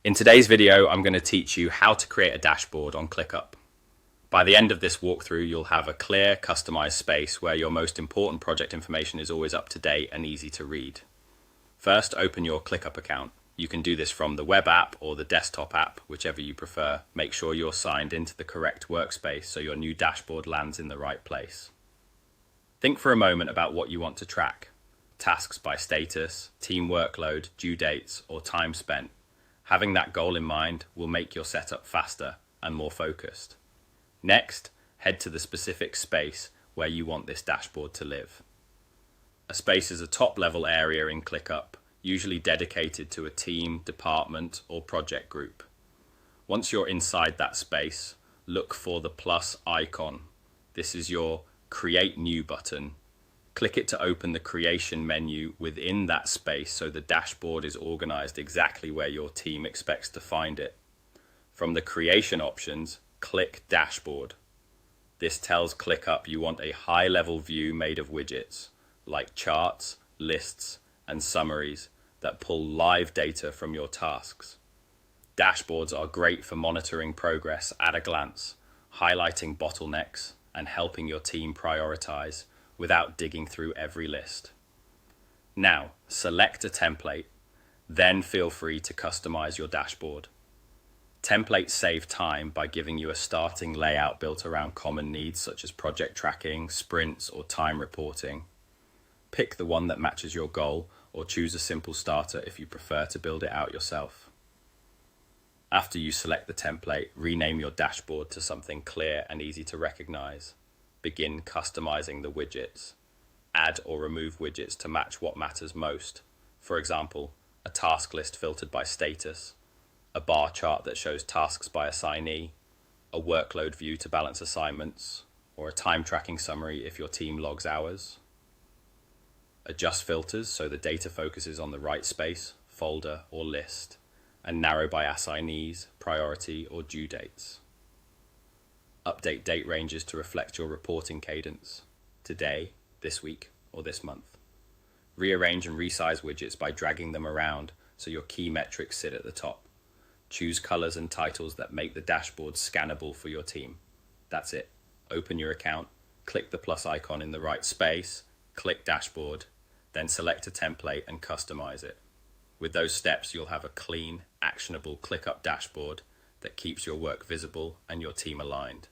In today's video, I'm going to teach you how to create a dashboard on ClickUp. By the end of this walkthrough, you'll have a clear, customized space where your most important project information is always up to date and easy to read. First, open your ClickUp account. You can do this from the web app or the desktop app, whichever you prefer. Make sure you're signed into the correct workspace so your new dashboard lands in the right place. Think for a moment about what you want to track. Tasks by status, team workload, due dates, or time spent. Having that goal in mind will make your setup faster and more focused. Next, head to the specific space where you want this dashboard to live. A space is a top-level area in ClickUp, usually dedicated to a team, department, or project group. Once you're inside that space, look for the plus icon. This is your Create New button. Click it to open the creation menu within that space so the dashboard is organized exactly where your team expects to find it. From the creation options, click Dashboard. This tells ClickUp you want a high-level view made of widgets, like charts, lists, and summaries that pull live data from your tasks. Dashboards are great for monitoring progress at a glance, highlighting bottlenecks, and helping your team prioritize without digging through every list. Now, select a template, then feel free to customize your dashboard. Templates save time by giving you a starting layout built around common needs such as project tracking, sprints, or time reporting. Pick the one that matches your goal, or choose a simple starter if you prefer to build it out yourself. After you select the template, rename your dashboard to something clear and easy to recognize. Begin customizing the widgets. Add or remove widgets to match what matters most. For example, a task list filtered by status, a bar chart that shows tasks by assignee, a workload view to balance assignments, or a time tracking summary if your team logs hours. Adjust filters so the data focuses on the right space, folder, or list, and narrow by assignees, priority, or due dates. Update date ranges to reflect your reporting cadence, today, this week, or this month. Rearrange and resize widgets by dragging them around so your key metrics sit at the top. Choose colors and titles that make the dashboard scannable for your team. That's it. Open your account, click the plus icon in the right space, click Dashboard, then select a template and customize it. With those steps, you'll have a clean, actionable ClickUp dashboard that keeps your work visible and your team aligned.